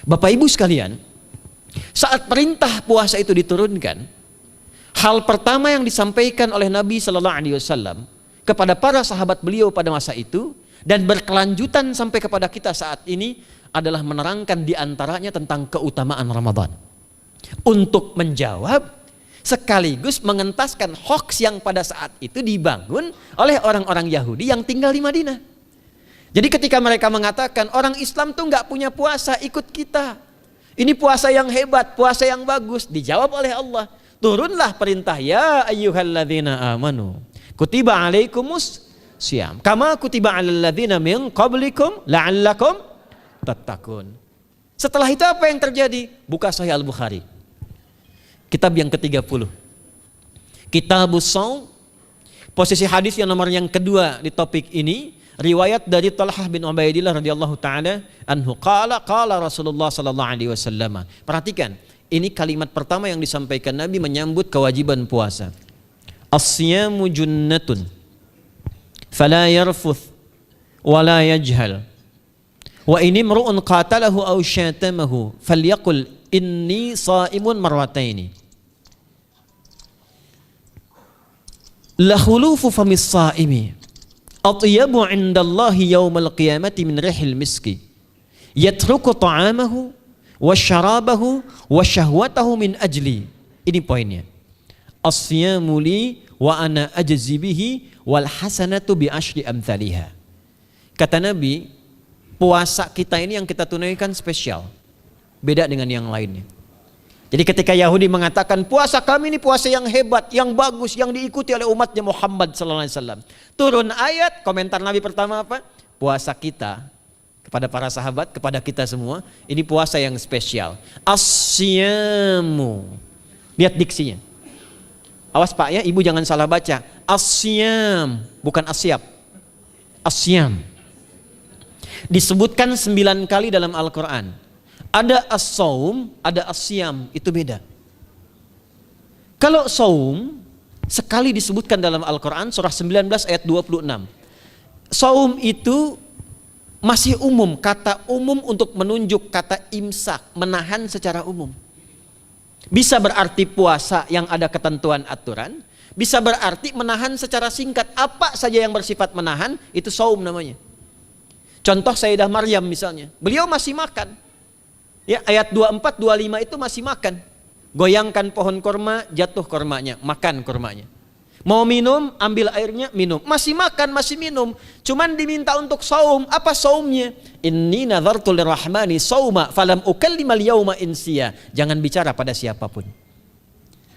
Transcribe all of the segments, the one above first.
Bapak Ibu sekalian, saat perintah puasa itu diturunkan, hal pertama yang disampaikan oleh Nabi Sallallahu Alaihi Wasallam kepada para sahabat beliau pada masa itu dan berkelanjutan sampai kepada kita saat ini adalah menerangkan diantaranya tentang keutamaan Ramadan. Untuk menjawab sekaligus mengentaskan hoaks yang pada saat itu dibangun oleh orang-orang Yahudi yang tinggal di Madinah. Jadi ketika mereka mengatakan orang Islam tuh nggak punya puasa, ikut kita. Ini puasa yang hebat, puasa yang bagus. Dijawab oleh Allah, turunlah perintah, ya ayyuhalladzina amanu kutiba alaikumus syiyam kama kutiba alal ladzina min qablikum la'allakum tattaqun. Setelah itu apa yang terjadi? Buka Sahih Al-Bukhari, kitab yang ke-30, Kitabus Shaum, posisi hadis yang nomor yang kedua di topik ini, riwayat dari Talhah bin Ubaidillah radhiyallahu taala anhu qala Rasulullah sallallahu alaihi wasallam. Perhatikan, ini kalimat pertama yang disampaikan Nabi menyambut kewajiban puasa. As-siyamu junnatun fala yarfuth wala yajhal wa in imru'un qatalahu aw syatamahu falyaqul inni sha'imun marwataini. La khulufu famis sha'imi atyabu 'indallahi yaumal qiyamati min rihil miski yatruku ta'amahu wa syarabahu wa syahwatahu min ajli. Ini poinnya. As-siyamu li wa ana ajzi bihi wal hasanatu bi asyri amthaliha. Kata Nabi, puasa kita ini yang kita tunaikan spesial, beda dengan yang lainnya. Jadi ketika Yahudi mengatakan puasa kami ini puasa yang hebat, yang bagus, yang diikuti oleh umatnya Muhammad sallallahu alaihi wasallam, turun ayat, komentar Nabi pertama apa? Puasa kita kepada para sahabat, kepada kita semua, ini puasa yang spesial. As-siyamu. Lihat diksinya. Awas Pak ya, Ibu jangan salah baca. As-siyam, bukan asyab. As-siyam. Disebutkan 9 kali dalam Al-Quran. Ada as-saum, ada as-siyam, itu beda. Kalau saum, sekali disebutkan dalam Al-Quran, surah 19 ayat 26. Saum itu masih umum, kata umum untuk menunjuk kata imsak, menahan secara umum. Bisa berarti puasa yang ada ketentuan aturan, bisa berarti menahan secara singkat. Apa saja yang bersifat menahan, itu saum namanya. Contoh Sayyidah Maryam misalnya, beliau masih makan. Ya, ayat 24, 25 itu masih makan. Goyangkan pohon korma, jatuh kormanya, makan kormanya. Mau minum, ambil airnya, minum. Masih makan, masih minum. Cuman diminta untuk saum. Apa saumnya? Inni nadhartu lirrahmani sauma falam ukallimal yauma insiya. Jangan bicara pada siapapun.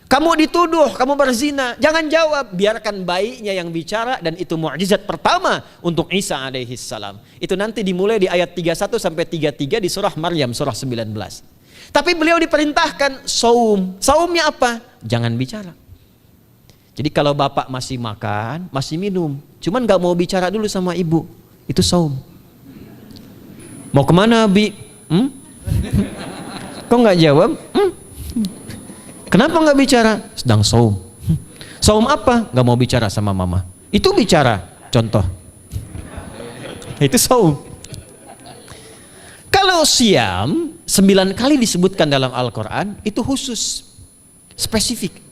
Kamu dituduh, kamu berzina, jangan jawab. Biarkan bayinya yang bicara, dan itu mukjizat pertama untuk Isa alaihi salam. Itu nanti dimulai di ayat 31 sampai 33 di surah Maryam, surah 19. Tapi beliau diperintahkan saum. Saumnya apa? Jangan bicara. Jadi kalau bapak masih makan, masih minum, cuman gak mau bicara dulu sama ibu, itu saum. Mau kemana Bi? Kok gak jawab? Kenapa gak bicara? Sedang saum. Saum apa? Gak mau bicara sama mama. Itu bicara, contoh. Itu saum. Kalau siam, 9 kali disebutkan dalam Al-Quran, itu khusus, spesifik.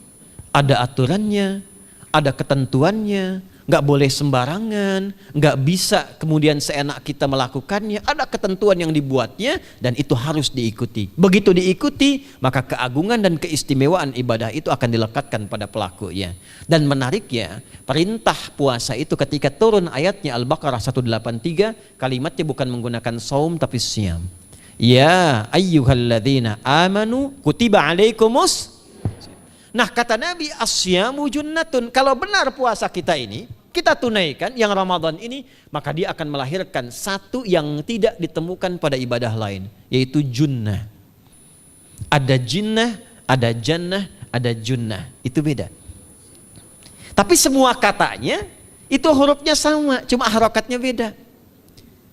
Ada aturannya, ada ketentuannya, nggak boleh sembarangan, nggak bisa kemudian seenak kita melakukannya. Ada ketentuan yang dibuatnya dan itu harus diikuti. Begitu diikuti, maka keagungan dan keistimewaan ibadah itu akan dilekatkan pada pelakunya. Dan menariknya, perintah puasa itu ketika turun ayatnya Al-Baqarah 183, kalimatnya bukan menggunakan saum tapi siyam. Ya ayyuhalladzina amanu kutiba alaikumus. Nah kata Nabi, asyamu junnatun. Kalau benar puasa kita ini, kita tunaikan yang Ramadan ini, maka dia akan melahirkan satu yang tidak ditemukan pada ibadah lain, yaitu junnah. Ada jinnah, ada jannah, ada junnah. Itu beda. Tapi semua katanya, itu hurufnya sama, cuma harokatnya beda.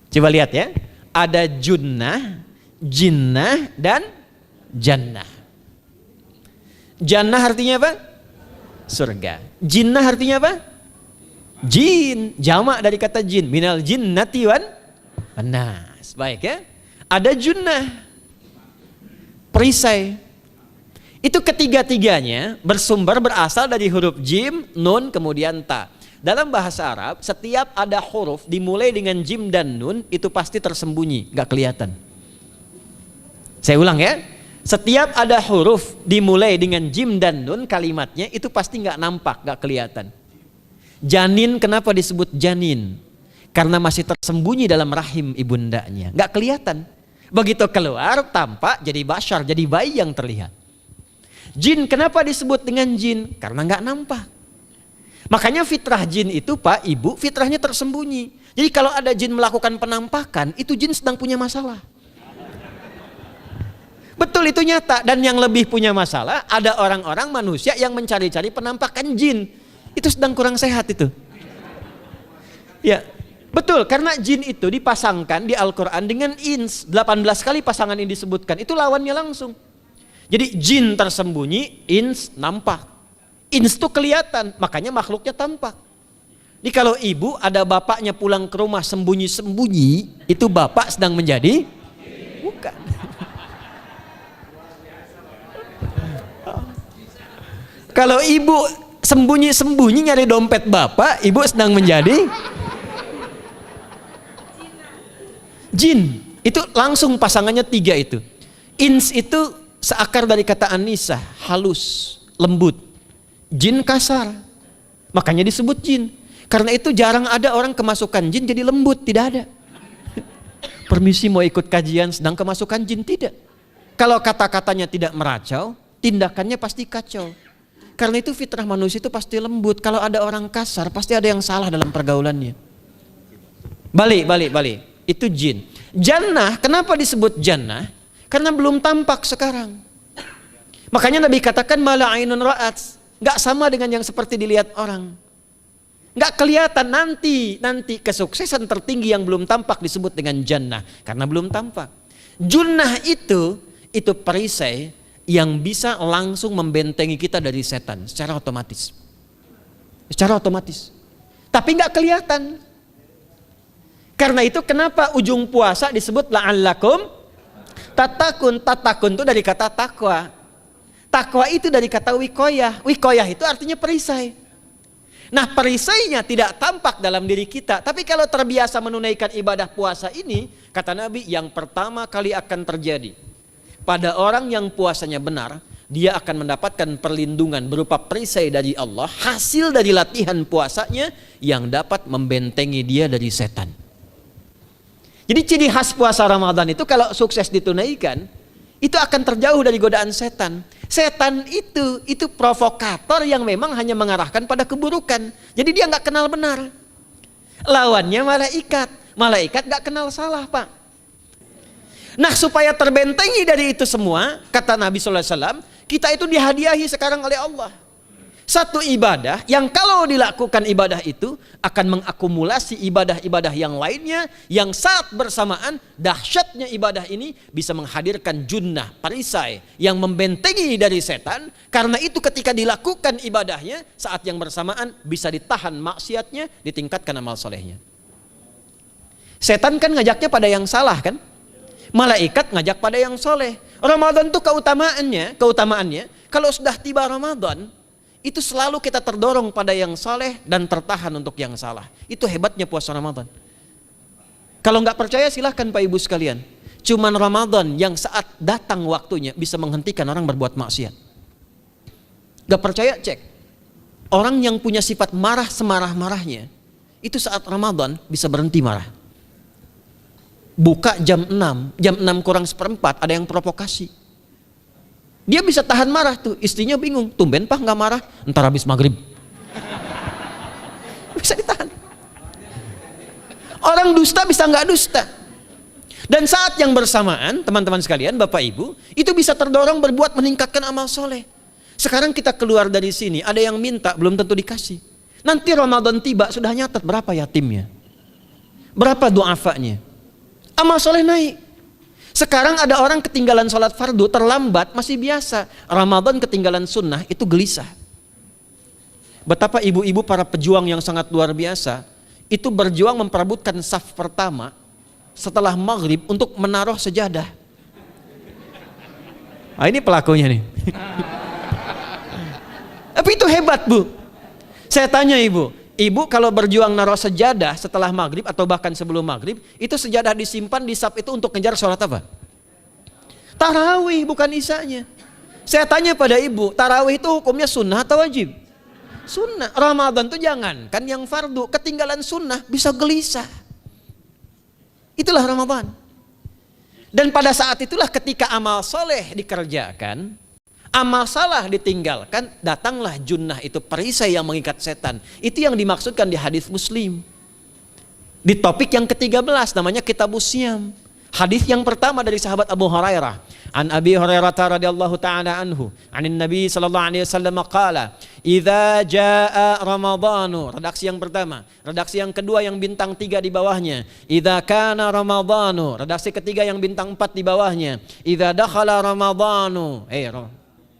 Coba lihat ya, ada junnah, jinnah, dan jannah. Jannah artinya apa? Surga. Jinnah artinya apa? Jin. Jamak dari kata jin. Minal jinnati wan nas. Baik ya. Ada junnah. perisai. Itu ketiga-tiganya berasal dari huruf jim, nun, kemudian ta. Dalam bahasa Arab, setiap ada huruf dimulai dengan jim dan nun, itu pasti tersembunyi, gak kelihatan. Saya ulang ya, setiap ada huruf dimulai dengan jim dan nun, kalimatnya itu pasti gak nampak, gak kelihatan. Janin, kenapa disebut janin? Karena masih tersembunyi dalam rahim ibundanya, gak kelihatan. Begitu keluar, tampak jadi bashar, jadi bayi yang terlihat. Jin, kenapa disebut dengan jin? Karena nggak nampak. Makanya fitrah jin itu Pak, Ibu, fitrahnya tersembunyi. Jadi kalau ada jin melakukan penampakan, itu jin sedang punya masalah. Betul, itu nyata. Dan yang lebih punya masalah, ada orang-orang manusia yang mencari-cari penampakan jin. Itu sedang kurang sehat itu. Ya, betul, karena jin itu dipasangkan di Al-Quran dengan ins. 18 kali pasangan ini disebutkan, itu lawannya langsung. Jadi jin tersembunyi, ins nampak. Ins itu kelihatan, makanya makhluknya tampak. Jadi kalau ibu ada bapaknya pulang ke rumah sembunyi-sembunyi, itu bapak sedang menjadi bukan. Kalau ibu sembunyi-sembunyi nyari dompet bapak, ibu sedang menjadi jin. Itu langsung pasangannya 3 itu. Ins itu seakar dari kata anisah, halus, lembut. Jin kasar, makanya disebut jin. Karena itu jarang ada orang kemasukan jin jadi lembut, tidak ada. Permisi mau ikut kajian sedang kemasukan jin, tidak. Kalau kata-katanya tidak meracau, tindakannya pasti kacau. Karena itu fitrah manusia itu pasti lembut. Kalau ada orang kasar, pasti ada yang salah dalam pergaulannya. Balik. Itu jin. Jannah, kenapa disebut jannah? Karena belum tampak sekarang. Makanya Nabi katakan mala ainun ra'at, nggak sama dengan yang seperti dilihat orang. Nggak kelihatan, nanti kesuksesan tertinggi yang belum tampak disebut dengan jannah karena belum tampak. Junnah itu perisai yang bisa langsung membentengi kita dari setan secara otomatis. Tapi nggak kelihatan. Karena itu kenapa ujung puasa disebut la'allakum tatakun itu dari kata takwa. Takwa itu dari kata wikoyah. Wikoyah itu artinya perisai. Nah, perisainya tidak tampak dalam diri kita. Tapi kalau terbiasa menunaikan ibadah puasa ini, kata Nabi, yang pertama kali akan terjadi pada orang yang puasanya benar, dia akan mendapatkan perlindungan berupa perisai dari Allah, hasil dari latihan puasanya yang dapat membentengi dia dari setan. Jadi ciri khas puasa Ramadan itu kalau sukses ditunaikan, itu akan terjauh dari godaan setan. Setan itu provokator yang memang hanya mengarahkan pada keburukan. Jadi dia nggak kenal benar. Lawannya malaikat. Malaikat nggak kenal salah, Pak. Nah, supaya terbentengi dari itu semua, kata Nabi SAW, kita itu dihadiahi sekarang oleh Allah. Satu ibadah yang kalau dilakukan ibadah itu akan mengakumulasi ibadah-ibadah yang lainnya, yang saat bersamaan dahsyatnya ibadah ini bisa menghadirkan junnah, perisai yang membentengi dari setan. Karena itu ketika dilakukan ibadahnya, saat yang bersamaan bisa ditahan maksiatnya, ditingkatkan amal solehnya. Setan kan ngajaknya pada yang salah kan? Malaikat ngajak pada yang soleh. Ramadan itu keutamaannya kalau sudah tiba Ramadan, itu selalu kita terdorong pada yang saleh dan tertahan untuk yang salah. Itu hebatnya puasa Ramadan. Kalau nggak percaya silahkan Pak Ibu sekalian. Cuman Ramadan yang saat datang waktunya bisa menghentikan orang berbuat maksiat. Gak percaya cek. Orang yang punya sifat marah semarah-marahnya, itu saat Ramadan bisa berhenti marah. Buka jam 6 kurang seperempat ada yang provokasi. Dia bisa tahan marah tuh, istrinya bingung, tumben Pak nggak marah, entar habis maghrib. Bisa ditahan. Orang dusta bisa nggak dusta. Dan saat yang bersamaan, teman-teman sekalian, Bapak Ibu, itu bisa terdorong berbuat meningkatkan amal soleh. Sekarang kita keluar dari sini, ada yang minta, belum tentu dikasih. Nanti Ramadan tiba, sudah nyatat berapa yatimnya, berapa du'afanya. Amal soleh naik. Sekarang ada orang ketinggalan sholat fardu terlambat masih biasa. Ramadan ketinggalan sunnah itu gelisah. Betapa ibu-ibu para pejuang yang sangat luar biasa itu berjuang memperebutkan saf pertama setelah maghrib untuk menaruh sejadah. Ah, ini pelakunya nih. Tapi itu hebat, Bu. Saya tanya ibu kalau berjuang naruh sejadah setelah maghrib atau bahkan sebelum maghrib, itu sejadah disimpan di saf itu untuk ngejar sholat apa? Tarawih, bukan isanya. Saya tanya pada ibu, tarawih itu hukumnya sunnah atau wajib? Sunnah. Ramadan tuh jangan kan yang fardu, ketinggalan sunnah bisa gelisah. Itulah Ramadan. Dan pada saat itulah ketika amal soleh dikerjakan, amal salah ditinggalkan, datanglah junnah, itu perisai yang mengikat setan. Itu yang dimaksudkan di hadis Muslim. Di topik yang ke-13 namanya Kitabus Syam. Hadis yang pertama dari sahabat Abu Hurairah. An Abi Hurairah radhiyallahu ta'ala anhu, anin Nabi sallallahu alaihi wasallam qala, "Idza jaa Ramadhanu." Redaksi yang pertama. Redaksi yang kedua yang bintang 3 di bawahnya. "Idza kana Ramadhanu." Redaksi ketiga yang bintang 4 di bawahnya. "Idza dakhala Ramadhanu."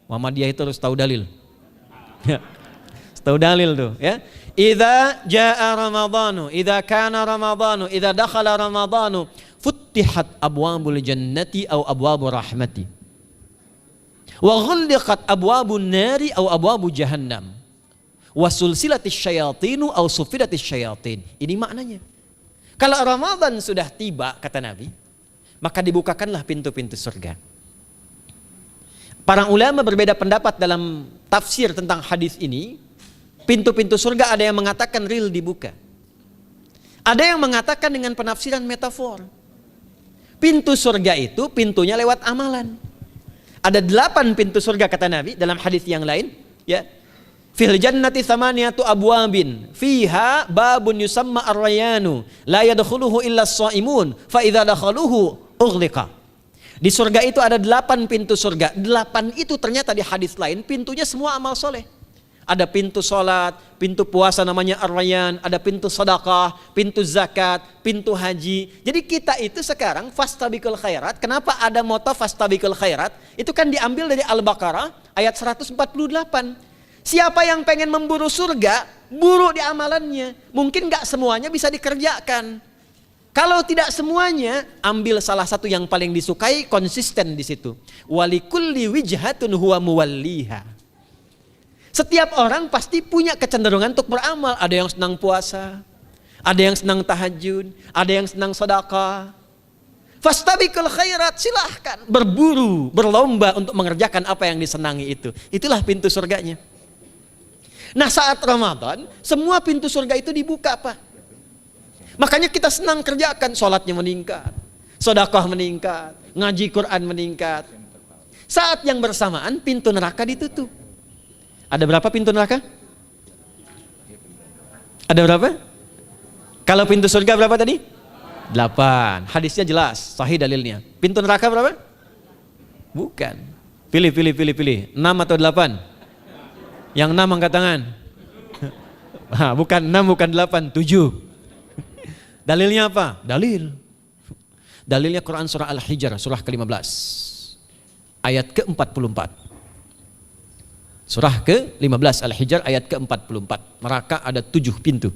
Muhammadiyah itu harus tahu dalil. Ya. Tahu dalil tuh, ya. Idza jaa Ramadhanu, idza kana Ramadhanu, idza dakhala Ramadhanu, futtihat abwabul jannati aw abwabur rahmati. Wa ghulliqat abwabun nari aw abwabu jahannam. Wa sulsilatis syayatinu aw sufidatis syayatin. Ini maknanya. Kalau Ramadan sudah tiba, kata Nabi, maka dibukakanlah pintu-pintu surga. Para ulama berbeda pendapat dalam tafsir tentang hadis ini. Pintu-pintu surga ada yang mengatakan real dibuka. Ada yang mengatakan dengan penafsiran metafor. Pintu surga itu pintunya lewat amalan. Ada 8 pintu surga kata Nabi dalam hadis yang lain, ya. Fil jannati thamaniyatu abwabin fiha babun yusamma ar-rayanu la yadkhuluhu illa as-shaimun fa idza dakhaluhu ughliqa. Di surga itu ada 8 pintu surga. 8 itu ternyata di hadis lain pintunya semua amal soleh. Ada pintu sholat, pintu puasa namanya ar-rayyan, ada pintu sedekah, pintu zakat, pintu haji. Jadi kita itu sekarang fastabiqul khairat. Kenapa ada moto fastabiqul khairat? Itu kan diambil dari Al-Baqarah ayat 148. Siapa yang pengen memburu surga, buru di amalannya. Mungkin gak semuanya bisa dikerjakan. Kalau tidak semuanya, ambil salah satu yang paling disukai, konsisten di situ. Walikulli wijhatun huwa muwalliha. Setiap orang pasti punya kecenderungan untuk beramal. Ada yang senang puasa, ada yang senang tahajud, ada yang senang sedekah. Fastabiqul khairat, silahkan berburu, berlomba untuk mengerjakan apa yang disenangi itu. Itulah pintu surganya. Nah, saat Ramadan, semua pintu surga itu dibuka, Pak. Makanya kita senang kerjakan, sholatnya meningkat, sedekah meningkat, ngaji Quran meningkat. Saat yang bersamaan pintu neraka ditutup. Ada berapa pintu neraka? Ada berapa? Kalau pintu surga berapa tadi? 8. Hadisnya jelas, sahih dalilnya. Pintu neraka berapa? Bukan. Pilih. 6 atau 8? Yang 6 angkat tangan. Bukan 6, bukan 8, 7. Dalilnya apa? Dalilnya Quran surah Al-Hijr, surah ke-15. Ayat ke-44. Surah ke-15 Al-Hijr ayat ke-44. Neraka ada 7 pintu.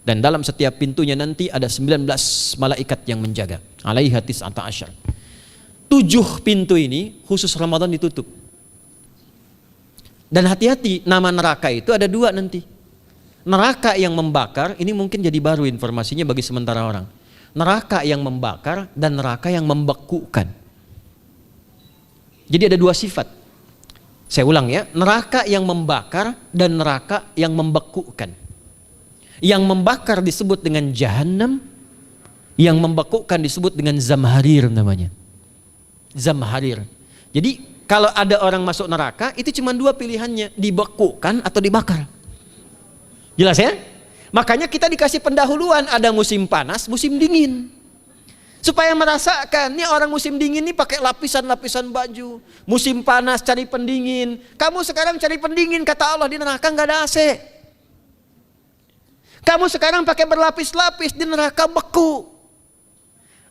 Dan dalam setiap pintunya nanti ada 19 malaikat yang menjaga. Alaiha tis'ata asyar. 7 pintu ini khusus Ramadan ditutup. Dan hati-hati, nama neraka itu ada 2 nanti. Neraka yang membakar, ini mungkin jadi baru informasinya bagi sementara orang. Neraka yang membakar dan neraka yang membekukan. Jadi ada 2 sifat. Saya ulang ya, neraka yang membakar dan neraka yang membekukan. Yang membakar disebut dengan Jahannam, yang membekukan disebut dengan Zamharir namanya. Zamharir. Jadi kalau ada orang masuk neraka, itu cuma 2 pilihannya, dibekukan atau dibakar. Jelas ya? Makanya kita dikasih pendahuluan, ada musim panas, musim dingin. Supaya merasakan, nih orang musim dingin nih pakai lapisan-lapisan baju. Musim panas cari pendingin. Kamu sekarang cari pendingin, kata Allah, di neraka nggak ada AC. Kamu sekarang pakai berlapis-lapis, di neraka beku.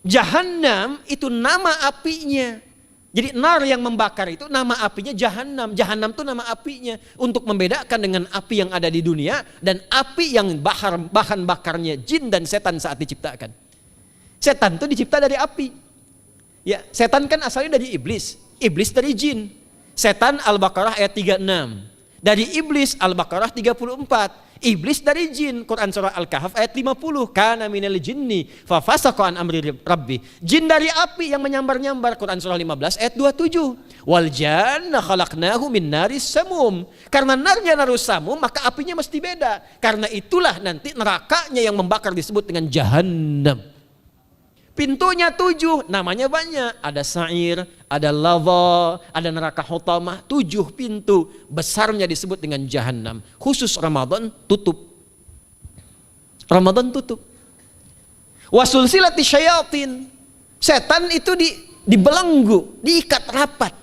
Jahannam itu nama apinya. Jadi nar yang membakar itu nama apinya Jahannam. Jahannam itu nama apinya. Untuk membedakan dengan api yang ada di dunia dan api yang bahan bakarnya jin dan setan saat diciptakan. Setan itu dicipta dari api. Ya, setan kan asalnya dari iblis. iblis dari jin. Setan Al-Baqarah ayat 36. Dari iblis Al-Baqarah 34. Iblis dari jin, Quran surah Al-Kahf ayat 50. Kana minal jinni fa fasaqa an amri rabbi. Jin dari api yang menyambar-nyambar, Quran surah 15 ayat 27. Wal janna khalaqnahu min naris samum. Karena narnya narus samum, maka apinya mesti beda. Karena itulah nanti nerakanya yang membakar disebut dengan Jahannam. Pintunya 7, namanya banyak. Ada sa'ir, ada lava, ada neraka hutamah. 7 pintu, besarnya disebut dengan Jahannam. Khusus Ramadan tutup. Ramadan tutup. Wasulsilati syayatin. Setan itu dibelenggu, diikat rapat.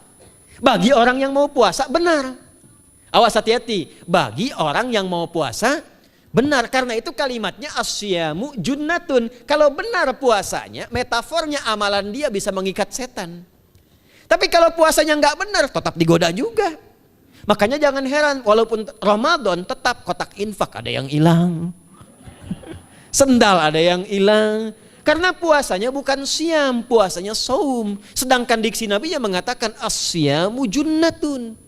Bagi orang yang mau puasa benar. Awas hati-hati. Bagi orang yang mau puasa benar, karena itu kalimatnya asyamu junnatun. Kalau benar puasanya, metafornya amalan dia bisa mengikat setan. Tapi kalau puasanya nggak benar, tetap digoda juga. Makanya jangan heran, walaupun Ramadan tetap kotak infak ada yang hilang. Sendal ada yang hilang. Karena puasanya bukan siam, puasanya saum. Sedangkan diksi Nabi yang mengatakan asyamu junnatun.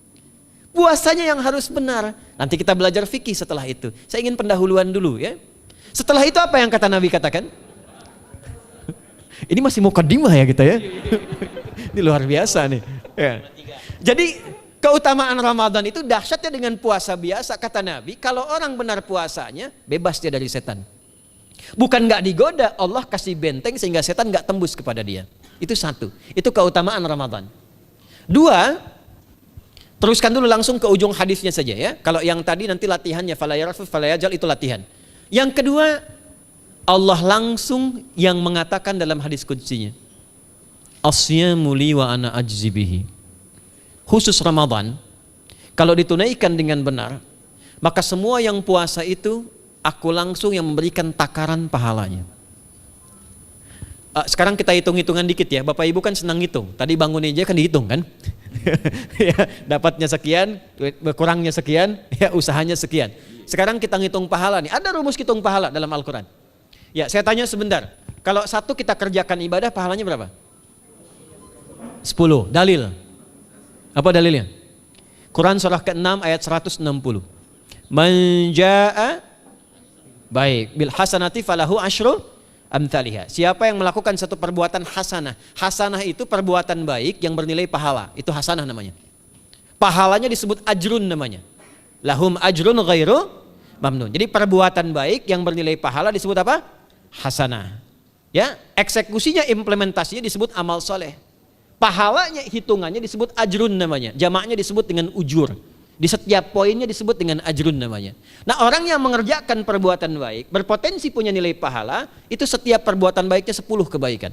Puasanya yang harus benar. Nanti kita belajar fikih setelah itu. Saya ingin pendahuluan dulu ya. Setelah itu apa yang kata Nabi katakan? Ini masih mukaddimah ya kita ya. Ini luar biasa nih. Ya. Jadi keutamaan Ramadan itu dahsyatnya dengan puasa biasa. Kata Nabi, kalau orang benar puasanya, bebas dia dari setan. Bukan gak digoda, Allah kasih benteng sehingga setan gak tembus kepada dia. Itu satu. Itu keutamaan Ramadan. 2, teruskan dulu langsung ke ujung hadisnya saja ya. Kalau yang tadi nanti latihannya fala yarfus fala yajal, itu latihan. Yang kedua, Allah langsung yang mengatakan dalam hadis qudsinya, asyamu li wa ana ajzi bihi. Khusus Ramadan, kalau ditunaikan dengan benar, maka semua yang puasa itu aku langsung yang memberikan takaran pahalanya. Sekarang kita hitung-hitungan dikit ya. Bapak Ibu kan senang hitung. Tadi bangun aja kan dihitung kan. Ya, dapatnya sekian, kurangnya sekian, ya usahanya sekian. Sekarang kita ngitung pahala nih. Ada rumus hitung pahala dalam Al-Quran. Ya, saya tanya sebentar. Kalau satu kita kerjakan ibadah, pahalanya berapa? 10. Dalil. Apa dalilnya? Quran surah ke-6 ayat 160. Man jaa baik bil hasanati falahu asyru amthaliha. Siapa yang melakukan satu perbuatan hasanah. Hasanah itu perbuatan baik yang bernilai pahala. Itu hasanah namanya. Pahalanya disebut ajrun namanya. Lahum ajrun ghairu mamnun. Jadi perbuatan baik yang bernilai pahala disebut apa? Hasanah. Ya, eksekusinya, implementasinya disebut amal soleh. Pahalanya, hitungannya disebut ajrun namanya. Jamaknya disebut dengan ujur. Di setiap poinnya disebut dengan ajrun namanya. Nah, orang yang mengerjakan perbuatan baik berpotensi punya nilai pahala, itu setiap perbuatan baiknya 10 kebaikan.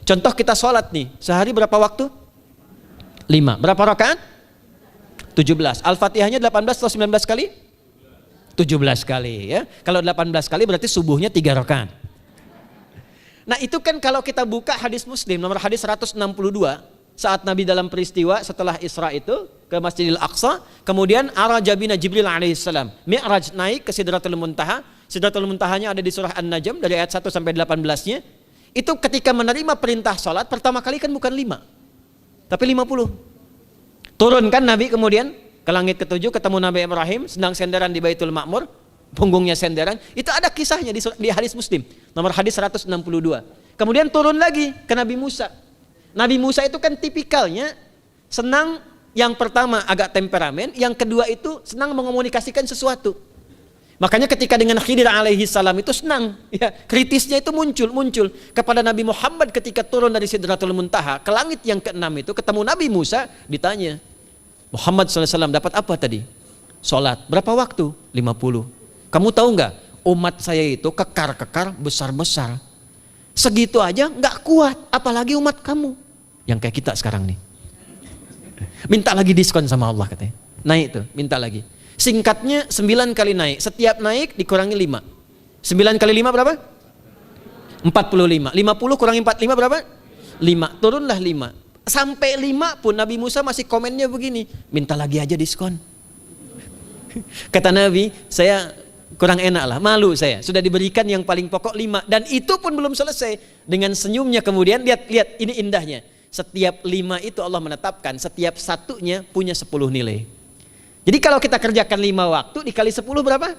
Contoh kita sholat nih, sehari berapa waktu? 5. Berapa rakaat? 17. Al-Fatihahnya 18 atau 19 kali? 17 kali ya. Kalau 18 kali berarti subuhnya 3 rakaat. Nah, itu kan kalau kita buka hadis Muslim nomor hadis 162, saat Nabi dalam peristiwa setelah Isra itu ke Masjidil Aqsa, kemudian araja bina Jibril alaihissalam, Mi'raj naik ke Sidratul Muntaha. Sidratul Muntahanya ada di surah An-Najm dari ayat 1 sampai 18-nya. Itu ketika menerima perintah salat pertama kali kan bukan 5, tapi 50. Turun kan Nabi kemudian ke langit ke-7, ketemu Nabi Ibrahim sedang senderan di Baitul Ma'mur, punggungnya senderan. Itu ada kisahnya di hadis Muslim nomor hadis 162. Kemudian turun lagi ke Nabi Musa. Nabi Musa itu kan tipikalnya senang, yang pertama agak temperamen, yang kedua itu senang mengomunikasikan sesuatu. Makanya ketika dengan Khidir alaihi salam itu senang, ya, kritisnya itu muncul kepada Nabi Muhammad ketika turun dari Sidratul Muntaha ke langit yang ke-6 itu ketemu Nabi Musa, ditanya, Muhammad SAW dapat apa tadi? Sholat. Berapa waktu? 50. Kamu tahu nggak? Umat saya itu kekar-kekar besar-besar. Segitu aja nggak kuat, apalagi umat kamu yang kayak kita sekarang nih. Minta lagi diskon sama Allah katanya. Naik tuh, minta lagi. Singkatnya 9 kali naik. Setiap naik dikurangi 5. 9 kali 5 berapa? 45. 50 kurangi 45 berapa? 5. Turunlah 5. Sampai 5 pun Nabi Musa masih komennya begini. Minta lagi aja diskon. Kata Nabi, saya kurang enak lah, malu saya. Sudah diberikan yang paling pokok 5. Dan itu pun belum selesai. Dengan senyumnya kemudian, lihat ini indahnya. Setiap 5 itu Allah menetapkan, setiap satunya punya 10 nilai. Jadi kalau kita kerjakan 5 waktu dikali 10 berapa?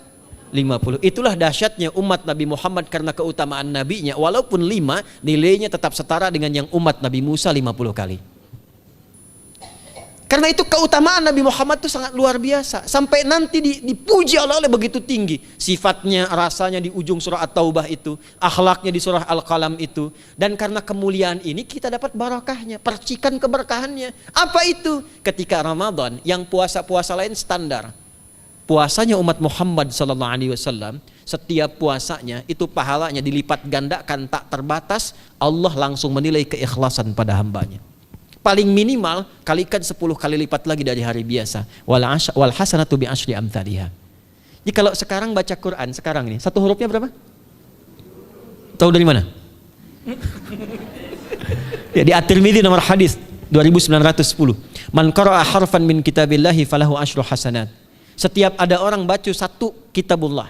50. Itulah dahsyatnya umat Nabi Muhammad karena keutamaan nabinya. Walaupun 5, nilainya tetap setara dengan yang umat Nabi Musa 50 kali. Karena itu keutamaan Nabi Muhammad itu sangat luar biasa. Sampai nanti dipuji Allah oleh begitu tinggi. Sifatnya, rasanya di ujung surah At-Taubah itu. Akhlaknya di surah Al-Qalam itu. Dan karena kemuliaan ini kita dapat barakahnya. Percikan keberkahannya. Apa itu? Ketika Ramadan yang puasa-puasa lain standar. Puasanya umat Muhammad SAW, setiap puasanya itu pahalanya dilipat gandakan tak terbatas. Allah langsung menilai keikhlasan pada hambanya. Paling minimal kalikan 10 kali lipat lagi dari hari biasa. Wal hasanatu bi asyri amthaliha. Jadi kalau sekarang baca Quran sekarang ini, satu hurufnya berapa? Tahu dari mana? Ya, di At-Tirmidzi nomor hadis 2910. Man qara'a harfan min kitabillahi falahu asyru hasanat. Setiap ada orang baca satu kitabullah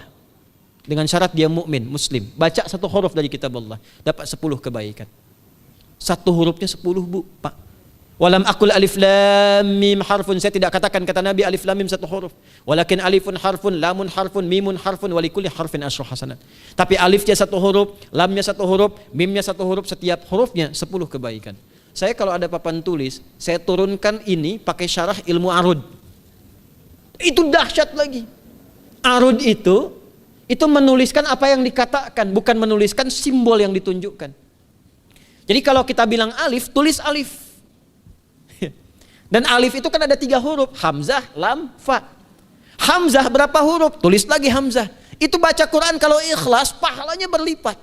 dengan syarat dia mukmin, muslim, baca satu huruf dari kitabullah, dapat 10 kebaikan. Satu hurufnya 10, Bu, Pak. Walam aqul alif lam mim harfun, saya tidak katakan kata Nabi alif lam mim satu huruf. Walakin alifun harfun, lamun harfun, mimun harfun, walikulli harfin asyru hasanat. Tapi alifnya satu huruf, lamnya satu huruf, mimnya satu huruf, setiap hurufnya 10 kebaikan. Saya kalau ada papan tulis, saya turunkan ini pakai syarah ilmu arud. Itu dahsyat lagi. Arud itu menuliskan apa yang dikatakan, bukan menuliskan simbol yang ditunjukkan. Jadi kalau kita bilang alif, tulis alif. Dan alif itu kan ada 3 huruf, hamzah, lam, fa. Hamzah berapa huruf? Tulis lagi hamzah. Itu baca Quran kalau ikhlas, pahalanya berlipat.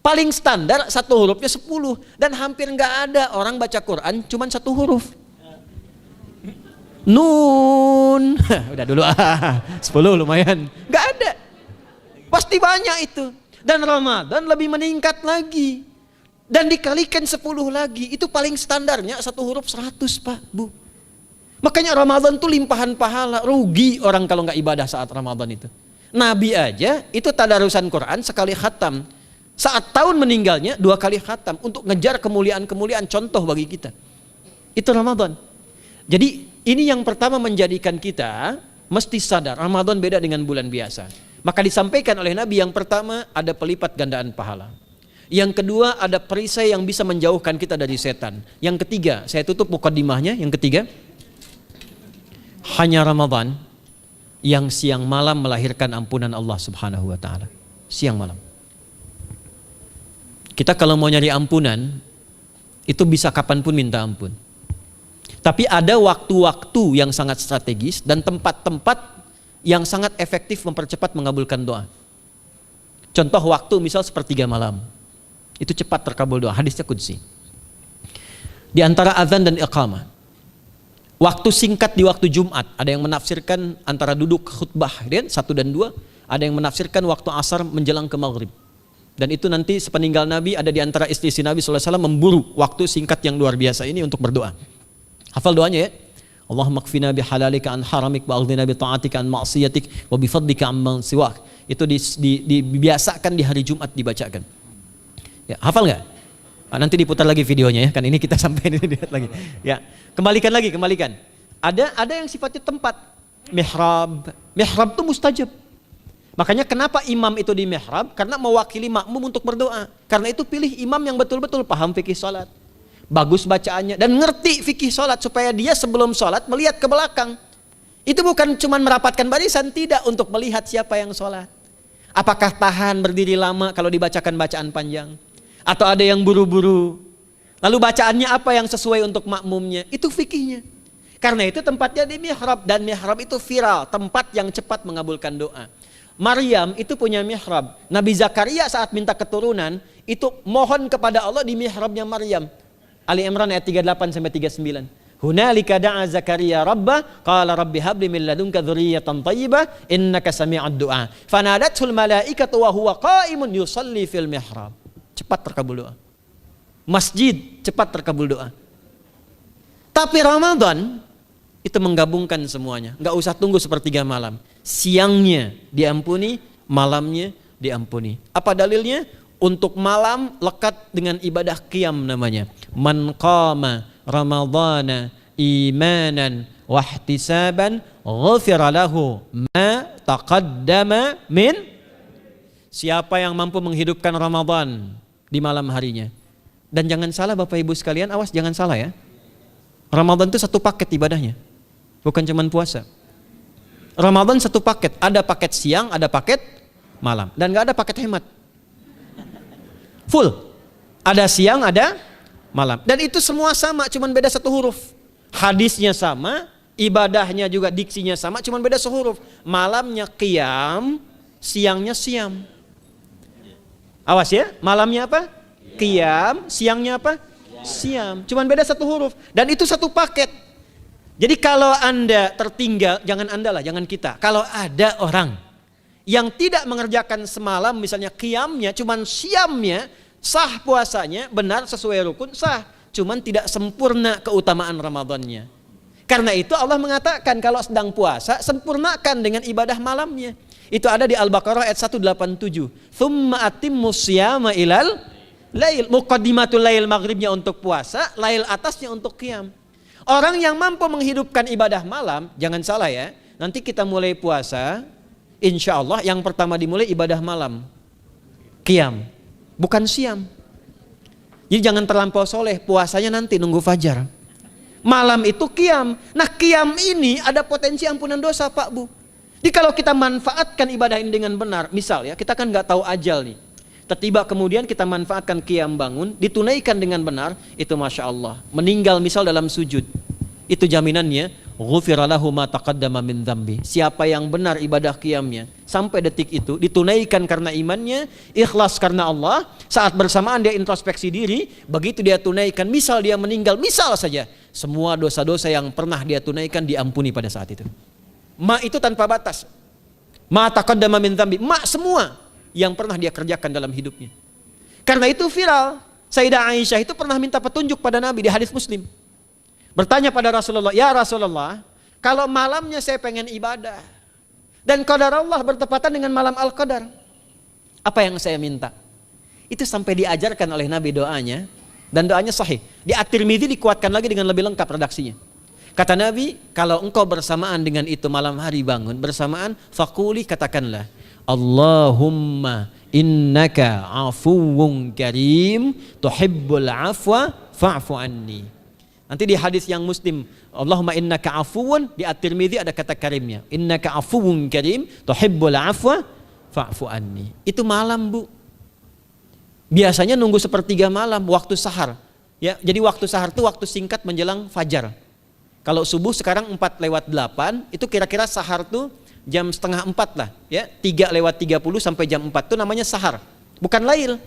Paling standar satu hurufnya 10. Dan hampir nggak ada orang baca Quran cuman 1 huruf. Nun. Udah dulu 10 lumayan. Nggak ada. Pasti banyak itu. Dan Ramadan lebih meningkat lagi. Dan dikalikan 10 lagi, itu paling standarnya 1 huruf 100, Pak, Bu. Makanya Ramadan itu limpahan pahala. Rugi orang kalau nggak ibadah saat Ramadan itu. Nabi aja itu tadarusan Quran sekali khatam. Saat tahun meninggalnya 2 kali khatam untuk ngejar kemuliaan-kemuliaan contoh bagi kita. Itu Ramadan. Jadi ini yang pertama menjadikan kita mesti sadar Ramadan beda dengan bulan biasa. Maka disampaikan oleh Nabi yang pertama ada pelipat gandaan pahala. Yang kedua ada perisai yang bisa menjauhkan kita dari setan. Yang ketiga, saya tutup mukadimahnya. Yang ketiga, hanya Ramadan yang siang malam melahirkan ampunan Allah Subhanahu wa taala. Siang malam. Kita kalau mau nyari ampunan itu bisa kapanpun minta ampun. Tapi ada waktu-waktu yang sangat strategis dan tempat-tempat yang sangat efektif mempercepat mengabulkan doa. Contoh waktu misal sepertiga malam. Itu cepat terkabul doa, hadisnya qudsi. Di antara azan dan iqamah. Waktu singkat di waktu Jumat, ada yang menafsirkan antara duduk khutbah, 1 dan 2, ada yang menafsirkan waktu asar menjelang ke maghrib. Dan itu nanti sepeninggal Nabi ada di antara istri Nabi SAW memburu waktu singkat yang luar biasa ini untuk berdoa. Hafal doanya ya. Allahumma kfina bihalalika an haramik wa aghdina bi ta'atika an ma'siyatik wa bi fadlika amman siwak. Itu dibiasakan di hari Jumat dibacakan. Ya, hafal nggak? Nanti diputar lagi videonya ya, kan ini kita sampai ini lihat lagi. Ya, kembalikan. Ada yang sifatnya tempat. Mihrab itu mustajab. Makanya kenapa imam itu di mihrab? Karena mewakili makmum untuk berdoa. Karena itu pilih imam yang betul-betul paham fikih salat, bagus bacaannya dan ngerti fikih salat supaya dia sebelum salat melihat ke belakang. Itu bukan cuma merapatkan barisan, tidak, untuk melihat siapa yang salat. Apakah tahan berdiri lama kalau dibacakan bacaan panjang? Atau ada yang buru-buru? Lalu bacaannya apa yang sesuai untuk makmumnya? Itu fikihnya. Karena itu tempatnya di mihrab. Dan mihrab itu viral, tempat yang cepat mengabulkan doa. Maryam itu punya mihrab. Nabi Zakaria saat minta keturunan, itu mohon kepada Allah di mihrabnya Maryam. Ali Imran ayat 38-39. Hunalika da'a Zakaria rabbah qala rabbi habli min ladunka dzurriyyatan thayyibah innaka sami'ud du'a. Fanadatul malaikatu wa huwa qa'imun yusalli fil mihrab. Cepat terkabul doa. Masjid cepat terkabul doa. Tapi Ramadan itu menggabungkan semuanya. Enggak usah tunggu sepertiga malam. Siangnya diampuni, malamnya diampuni. Apa dalilnya? untuk malam lekat dengan ibadah qiyam namanya. Man qama ramadhana imanan wahtisaban ghufira lahu ma taqaddama min. Siapa yang mampu menghidupkan Ramadan di malam harinya. Dan jangan salah Bapak Ibu sekalian, awas jangan salah ya. Ramadan itu satu paket ibadahnya. Bukan cuma puasa. Ramadan satu paket, ada paket siang, ada paket malam, dan nggak ada paket hemat. Full, ada siang, ada malam, dan itu semua sama, cuma beda satu huruf. Hadisnya sama, ibadahnya juga diksinya sama, cuma beda sehuruf. Malamnya qiyam, siangnya siam. Awas ya, malamnya apa? Qiyam, siangnya apa? Siam. Cuma beda satu huruf, dan itu satu paket. Jadi kalau Anda tertinggal, jangan Anda lah, jangan kita. Kalau ada orang yang tidak mengerjakan semalam, misalnya qiyamnya, cuman siamnya, sah puasanya, benar sesuai rukun, sah. Cuman tidak sempurna keutamaan Ramadannya. Karena itu Allah mengatakan kalau sedang puasa, sempurnakan dengan ibadah malamnya. Itu ada di Al-Baqarah ayat 187. Tsumma atimmus syiyama ilal lail. Muqaddimatul lail, maghribnya untuk puasa, lail atasnya untuk qiyam. Orang yang mampu menghidupkan ibadah malam, jangan salah ya, nanti kita mulai puasa, insya Allah yang pertama dimulai ibadah malam, qiyam, bukan siam. Jadi jangan terlampau soleh, puasanya nanti nunggu fajar. Malam itu qiyam. Nah qiyam ini ada potensi ampunan dosa Pak Bu. Jadi kalau kita manfaatkan ibadah ini dengan benar, misal ya, kita kan nggak tahu ajal nih. Tiba kemudian kita manfaatkan qiyam bangun, ditunaikan dengan benar, itu Masya Allah. Meninggal misal dalam sujud, itu jaminannya, ghufira lahu ma taqaddama min dzambi. Siapa yang benar ibadah qiyamnya, sampai detik itu, ditunaikan karena imannya, ikhlas karena Allah, saat bersamaan dia introspeksi diri, begitu dia tunaikan, misal dia meninggal, misal saja, semua dosa-dosa yang pernah dia tunaikan diampuni pada saat itu. Ma itu tanpa batas. Ma taqaddama min dzambi, ma semua yang pernah dia kerjakan dalam hidupnya. Karena itu viral. Sayyidah Aisyah itu pernah minta petunjuk pada Nabi di hadis Muslim. Bertanya pada Rasulullah, ya Rasulullah, kalau malamnya saya pengen ibadah dan qadar Allah bertepatan dengan malam Al-Qadar, apa yang saya minta? Itu sampai diajarkan oleh Nabi doanya, dan doanya sahih. Di At-Tirmidzi dikuatkan lagi dengan lebih lengkap redaksinya. Kata Nabi, kalau engkau bersamaan dengan itu malam hari bangun, bersamaan, faquli, katakanlah, Allahumma innaka afuwun karim tuhibbul afwa fa'fu anni. Nanti di hadis yang Muslim, Allahumma innaka afuwun, di At-Tirmidzi ada kata karimnya, innaka afuwun karim tuhibbul afwa fa'fu anni. Itu malam Bu. Biasanya nunggu sepertiga malam, waktu sahar ya. Jadi waktu sahar itu waktu singkat menjelang fajar. Kalau subuh sekarang 4:08, itu kira-kira sahar tuh jam 3:30 lah ya, 3:30 sampai jam 4 itu namanya sahar, bukan lail.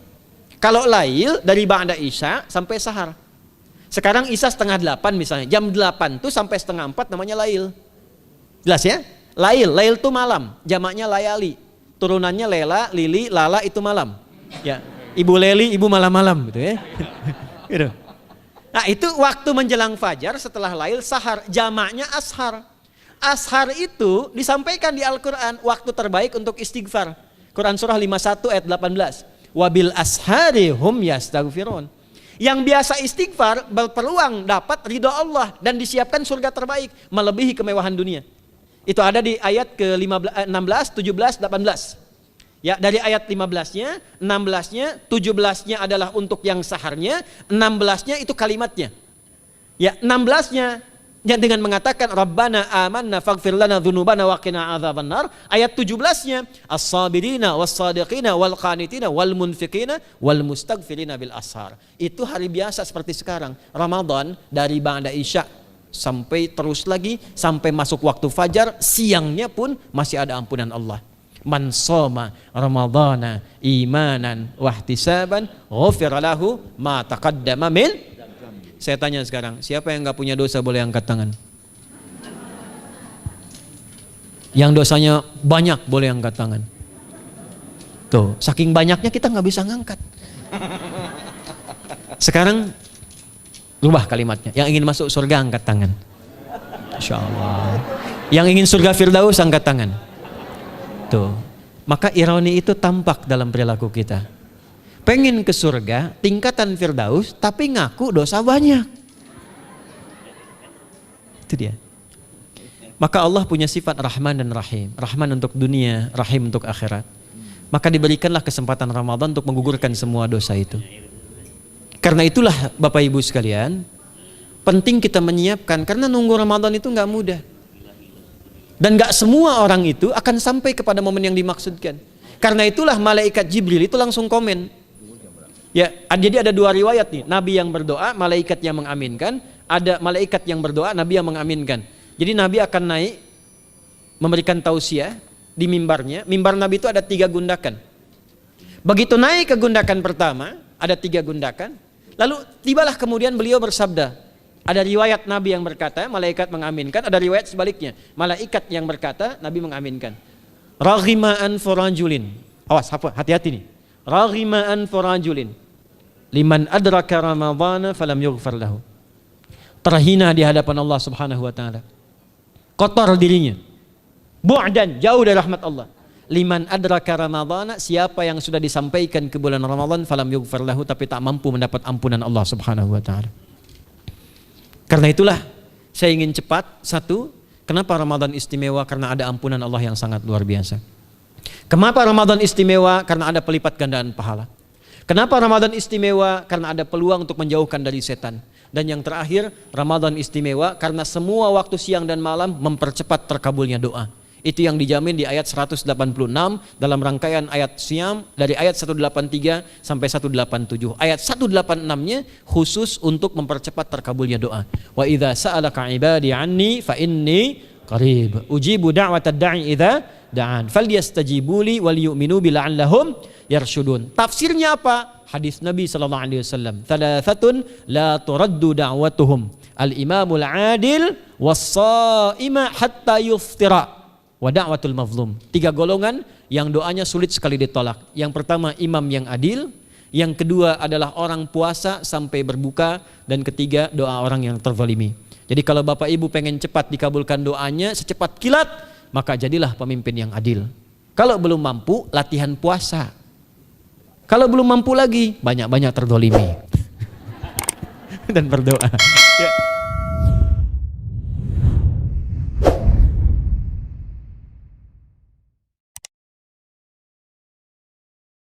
Kalau lail dari ba'da isya sampai sahar. Sekarang isya 7:30 misalnya, jam 8 tuh sampai 3:30 namanya lail. Jelas ya? Lail tuh malam, jamaknya layali, turunannya lela, lili, lala, itu malam ya. Ibu leli, ibu malam-malam gitu ya. Gitu. Nah itu waktu menjelang fajar setelah lail, sahar, jamaknya ashar. Ashar itu disampaikan di Al-Quran, waktu terbaik untuk istighfar. Quran surah 51 ayat 18. Wabil ashari hum yastaghfirun. Yang biasa istighfar berpeluang dapat ridho Allah dan disiapkan surga terbaik, melebihi kemewahan dunia. Itu ada di ayat ke-16, 17, 18. Ya, dari ayat 15-nya, 16-nya, 17-nya adalah untuk yang saharnya, 16-nya itu kalimatnya. Ya, 16-nya yang dengan mengatakan Rabbana amanna faghfir lana dzunubana wa qina adzabannar. Ayat 17-nya as-sabirina was-sadiqina wal qanitina wal munfiqina wal mustaghfirina bil ashar. Itu hari biasa seperti sekarang. Ramadan dari ba'da isya sampai terus lagi sampai masuk waktu fajar, siangnya pun masih ada ampunan Allah. Man shoma ramadhana imanan wahtisaban ghufira lahu ma taqaddama min. Saya tanya sekarang, siapa yang nggak punya dosa boleh angkat tangan? Yang dosanya banyak boleh angkat tangan. Tuh, saking banyaknya kita nggak bisa ngangkat. Sekarang rubah kalimatnya. Yang ingin masuk surga angkat tangan. Insya Allah. Yang ingin surga Firdaus angkat tangan. Tuh, maka ironi itu tampak dalam perilaku kita. pengen ke surga, tingkatan Firdaus, tapi ngaku dosa banyak. Itu dia. Maka Allah punya sifat Rahman dan Rahim. Rahman untuk dunia, Rahim untuk akhirat. Maka diberikanlah kesempatan Ramadan untuk menggugurkan semua dosa itu. Karena itulah Bapak Ibu sekalian, penting kita menyiapkan, karena nunggu Ramadan itu nggak mudah. Dan nggak semua orang itu akan sampai kepada momen yang dimaksudkan. Karena itulah malaikat Jibril itu langsung komen. Ya, jadi ada dua riwayat nih, Nabi yang berdoa, malaikat yang mengaminkan, ada malaikat yang berdoa, Nabi yang mengaminkan. Jadi Nabi akan naik memberikan tausiah di mimbarnya. Mimbar Nabi itu ada 3 gundakan. Begitu naik ke gundakan pertama, ada 3 gundakan. Lalu tibalah kemudian beliau bersabda. Ada riwayat Nabi yang berkata, malaikat mengaminkan. Ada riwayat sebaliknya, malaikat yang berkata, Nabi mengaminkan. Raghima'an forajulin. Awas, hati-hati nih. Raghima'an forajulin. Liman adraka Ramadhana falam yughfar lahu. Terhina di hadapan Allah Subhanahu wa taala. Kotor dirinya. Bu'dan, jauh dari rahmat Allah. Liman adraka Ramadhana, siapa yang sudah disampaikan ke bulan Ramadan falam yughfar lahu, tapi tak mampu mendapat ampunan Allah Subhanahu wa taala. Karena itulah saya ingin cepat. Satu, kenapa Ramadan istimewa? Karena ada ampunan Allah yang sangat luar biasa. Kenapa Ramadan istimewa? Karena ada pelipat gandaan pahala. Kenapa Ramadan istimewa? Karena ada peluang untuk menjauhkan dari setan. Dan yang terakhir, Ramadan istimewa karena semua waktu siang dan malam mempercepat terkabulnya doa. Itu yang dijamin di ayat 186 dalam rangkaian ayat Siyam dari ayat 183 sampai 187. Ayat 186-nya khusus untuk mempercepat terkabulnya doa. Wa idza sa'alaka 'ibadi 'anni fa inni qarib. Ujibu da'watad da'i idza da'an. Falyastajibu li wal yu'minu bi la'allahum yarshudun. Tafsirnya apa? Hadis Nabi sallallahu alaihi wasallam, "Thalathatun la turaddu da'watuhum, al-imamul 'adil was-sha'ima hatta yuftira wa da'watul mazlum." 3 golongan yang doanya sulit sekali ditolak. Yang pertama imam yang adil, yang kedua adalah orang puasa sampai berbuka, dan ketiga doa orang yang terzalimi. Jadi kalau Bapak Ibu pengen cepat dikabulkan doanya secepat kilat, maka jadilah pemimpin yang adil. Kalau belum mampu, latihan puasa. Kalau belum mampu lagi, banyak-banyak terzalimi dan berdoa. Ya.